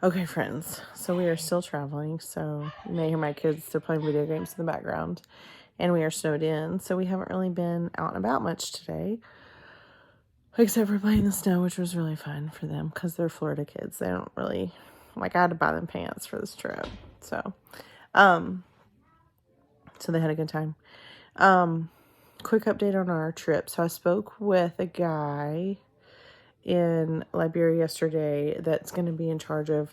Okay, friends, so we are still traveling, so you may hear my kids, they're playing video games in the background, and we are snowed in, so we haven't really been out and about much today, except for playing in the snow, which was really fun for them, because they're Florida kids. They don't really, like, I had to buy them pants for this trip, so they had a good time. Quick update on our trip. So I spoke with a guy in Liberia yesterday that's going to be in charge of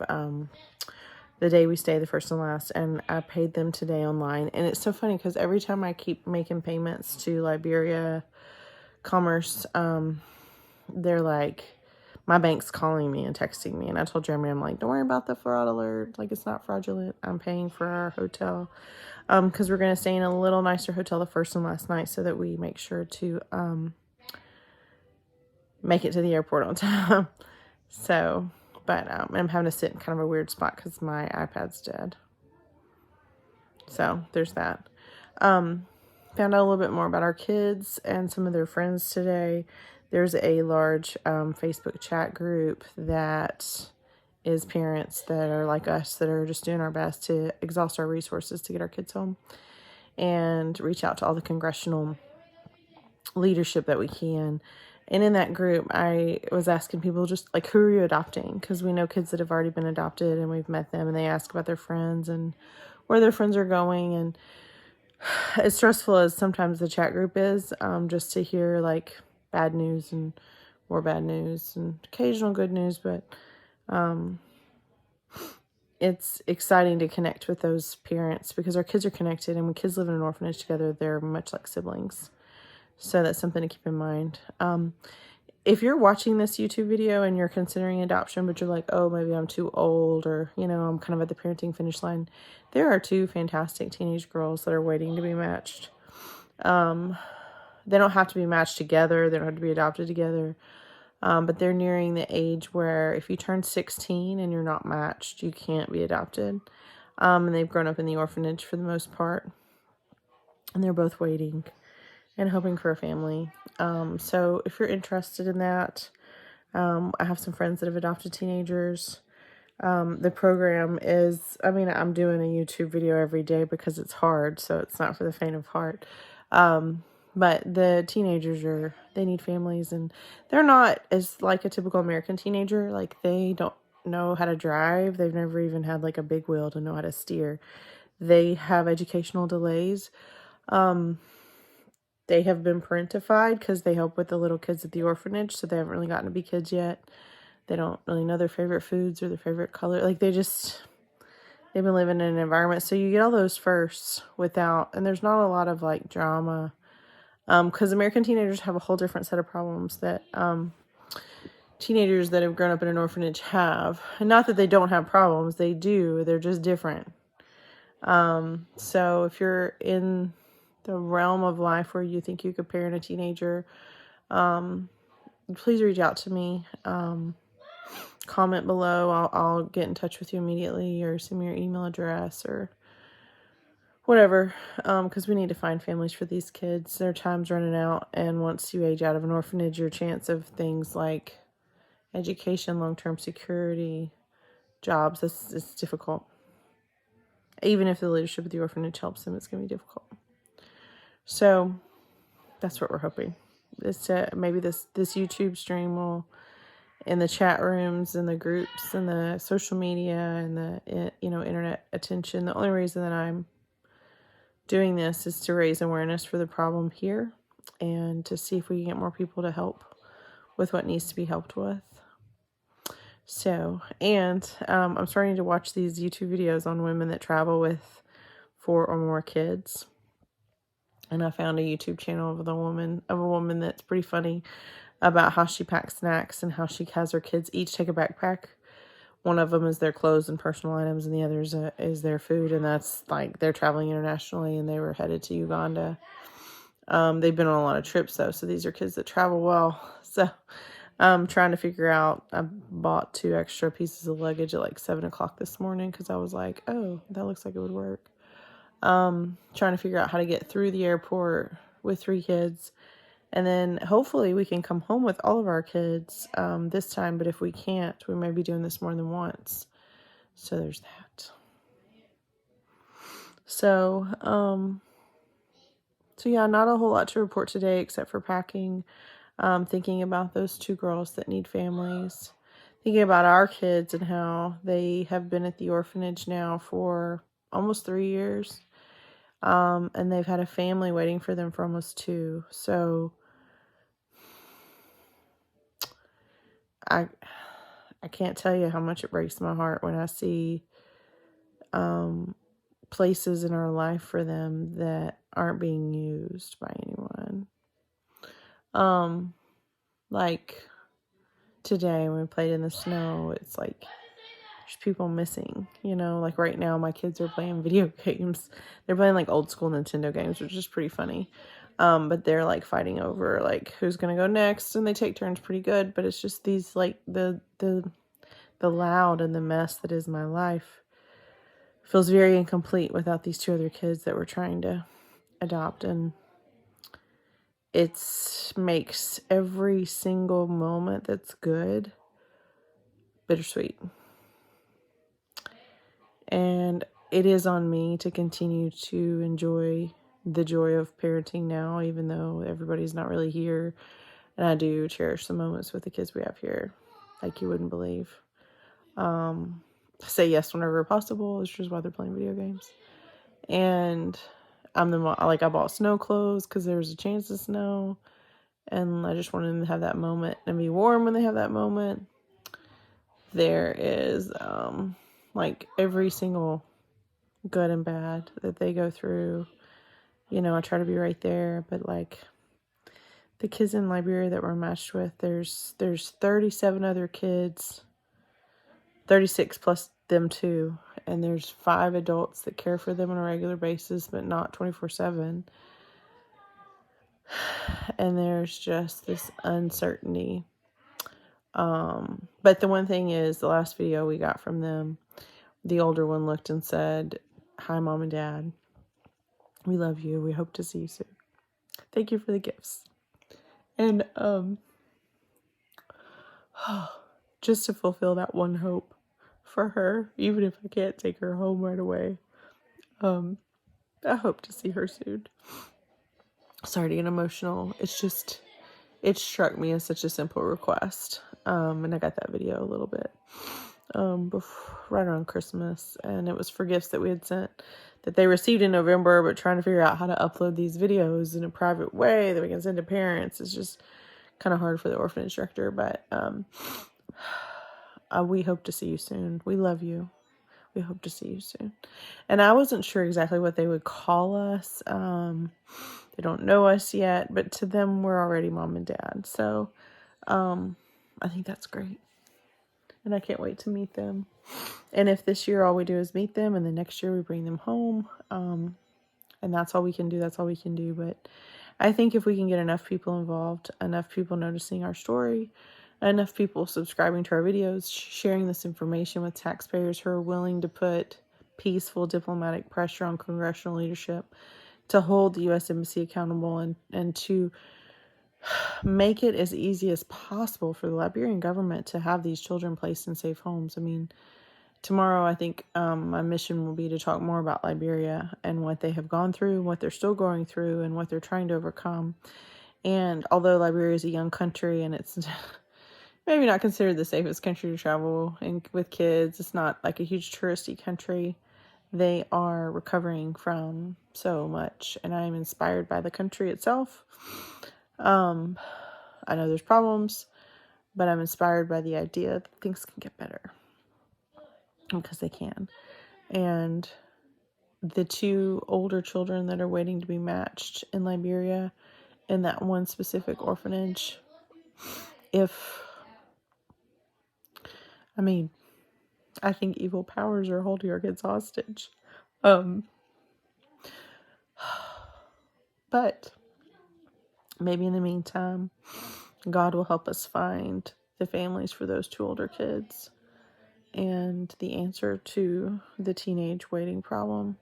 the day we stay, the first and last, and I paid them today online. And it's so funny because every time I keep making payments to Liberia Commerce, they're like, my bank's calling me and texting me. And I told Jeremy, I'm like, don't worry about the fraud alert. Like, it's not fraudulent. I'm paying for our hotel. Because we're going to stay in a little nicer hotel the first and last night so that we make sure to make it to the airport on time. So, but I'm having to sit in kind of a weird spot because my iPad's dead. So there's that. Found out a little bit more about our kids and some of their friends today. There's a large Facebook chat group that is parents that are like us, that are just doing our best to exhaust our resources to get our kids home and reach out to all the congressional leadership that we can. And in that group, I was asking people just like, who are you adopting? Because we know kids that have already been adopted and we've met them, and they ask about their friends and where their friends are going. And as stressful as sometimes the chat group is, just to hear like bad news and more bad news and occasional good news, but it's exciting to connect with those parents because our kids are connected, and when kids live in an orphanage together, they're much like siblings. So that's something to keep in mind. If you're watching this YouTube video and you're considering adoption, but you're like, oh, maybe I'm too old, or, I'm kind of at the parenting finish line, there are two fantastic teenage girls that are waiting to be matched. They don't have to be matched together. They don't have to be adopted together. But they're nearing the age where if you turn 16 and you're not matched, you can't be adopted. And they've grown up in the orphanage for the most part. And they're both waiting and hoping for a family. So if you're interested in that, I have some friends that have adopted teenagers. The program is, I'm doing a YouTube video every day because it's hard, so it's not for the faint of heart. But the teenagers they need families, and they're not as like a typical American teenager. Like, they don't know how to drive. They've never even had like a big wheel to know how to steer. They have educational delays. They have been parentified because they help with the little kids at the orphanage, so they haven't really gotten to be kids yet. They don't really know their favorite foods or their favorite color. Like, they've been living in an environment. So you get all those first and there's not a lot of like drama. Because American teenagers have a whole different set of problems that teenagers that have grown up in an orphanage have. And not that they don't have problems, they do. They're just different. So if you're in the realm of life where you think you could parent a teenager, please reach out to me. Comment below. I'll get in touch with you immediately, or send me your email address or whatever, because we need to find families for these kids. Their time's running out, and once you age out of an orphanage, your chance of things like education, long-term security, jobs, it's difficult. Even if the leadership of the orphanage helps them, it's going to be difficult. So that's what we're hoping. Maybe this YouTube stream will, in the chat rooms and the groups and the social media and the internet attention. The only reason that I'm doing this is to raise awareness for the problem here and to see if we can get more people to help with what needs to be helped with. So, and I'm starting to watch these YouTube videos on women that travel with 4 or more kids. And I found a YouTube channel of a woman that's pretty funny about how she packs snacks and how she has her kids each take a backpack. One of them is their clothes and personal items, and the other is their food. And that's like, they're traveling internationally, and they were headed to Uganda. They've been on a lot of trips though, so these are kids that travel well. So I'm trying to figure out, I bought 2 extra pieces of luggage at like 7 o'clock this morning because I was like, oh, that looks like it would work. Trying to figure out how to get through the airport with 3 kids. And then hopefully we can come home with all of our kids this time. But if we can't, we may be doing this more than once. So there's that. So, yeah, not a whole lot to report today except for packing. Thinking about those 2 girls that need families. Thinking about our kids and how they have been at the orphanage now for almost 3 years. And they've had a family waiting for them for almost 2. So I can't tell you how much it breaks my heart when I see places in our life for them that aren't being used by anyone. Like today when we played in the snow, it's like there's people missing, like right now my kids are playing video games. They're playing like old school Nintendo games, which is pretty funny. But they're like fighting over like who's gonna go next, and they take turns pretty good, but it's just these like the loud and the mess that is my life feels very incomplete without these 2 other kids that we're trying to adopt, and it makes every single moment that's good bittersweet. And it is on me to continue to enjoy the joy of parenting now, even though everybody's not really here. And I do cherish the moments with the kids we have here, like you wouldn't believe. Say yes whenever possible, which is why they're playing video games. And I'm the mom, like I bought snow clothes because there was a chance of snow. And I just want them to have that moment and be warm when they have that moment. There is, like every single good and bad that they go through. I try to be right there, but like the kids in Liberia that we're matched with, there's 37 other kids, 36 plus them too, and there's 5 adults that care for them on a regular basis, but not 24/7. And there's just this uncertainty. But the one thing is, the last video we got from them, the older one looked and said, "Hi, Mom and Dad. We love you. We hope to see you soon. Thank you for the gifts." And just to fulfill that one hope for her, even if I can't take her home right away, I hope to see her soon. Sorry to get emotional. It's just, it struck me as such a simple request. And I got that video a little bit right around Christmas, and it was for gifts that we had sent that they received in November, but trying to figure out how to upload these videos in a private way that we can send to parents is just kind of hard for the orphanage director. But we hope to see you soon. We love you. We hope to see you soon. And I wasn't sure exactly what they would call us. They don't know us yet, but to them, we're already Mom and Dad. So I think that's great. And I can't wait to meet them. And if this year all we do is meet them, and the next year we bring them home, and that's all we can do, that's all we can do. But I think if we can get enough people involved, enough people noticing our story, enough people subscribing to our videos, sharing this information with taxpayers who are willing to put peaceful diplomatic pressure on congressional leadership to hold the U.S. Embassy accountable, and to make it as easy as possible for the Liberian government to have these children placed in safe homes. I mean, tomorrow I think my mission will be to talk more about Liberia and what they have gone through, what they're still going through, and what they're trying to overcome. And although Liberia is a young country and it's maybe not considered the safest country to travel with kids, it's not like a huge touristy country, they are recovering from so much, and I am inspired by the country itself. I know there's problems, but I'm inspired by the idea that things can get better, because they can. And the 2 older children that are waiting to be matched in Liberia, in that one specific orphanage, I think evil powers are holding our kids hostage. But maybe in the meantime, God will help us find the families for those 2 older kids and the answer to the teenage waiting problem,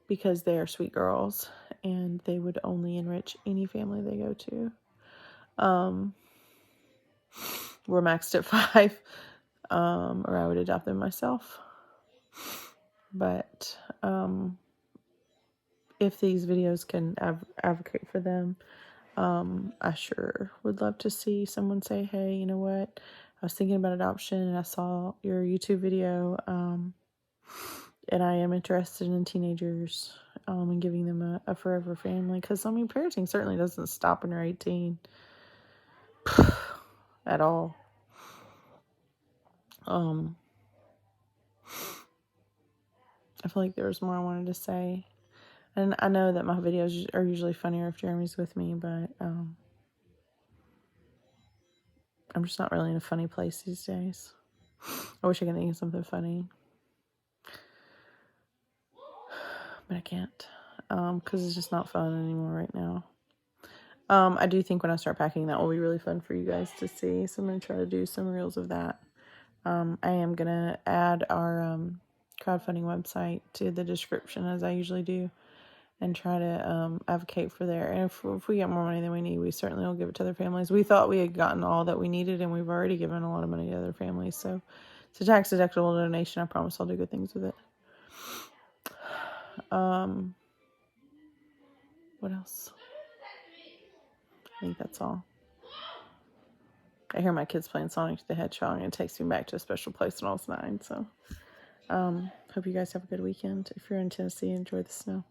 because they are sweet girls and they would only enrich any family they go to. We're maxed at 5, or I would adopt them myself. But if these videos can advocate for them, I sure would love to see someone say, hey, you know what? I was thinking about adoption and I saw your YouTube video, and I am interested in teenagers, and giving them a forever family. Because, I mean, parenting certainly doesn't stop when you're 18 at all. I feel like there was more I wanted to say. And I know that my videos are usually funnier if Jeremy's with me, but I'm just not really in a funny place these days. I wish I could think of something funny, but I can't, because it's just not fun anymore right now. I do think when I start packing, that will be really fun for you guys to see. So I'm going to try to do some reels of that. I am going to add our crowdfunding website to the description, as I usually do, and try to advocate for there. And if we get more money than we need, we certainly will give it to other families. We thought we had gotten all that we needed, and we've already given a lot of money to other families. So it's a tax-deductible donation. I promise I'll do good things with it. What else? I think that's all. I hear my kids playing Sonic the Hedgehog, and it takes me back to a special place when I was 9. So, hope you guys have a good weekend. If you're in Tennessee, enjoy the snow.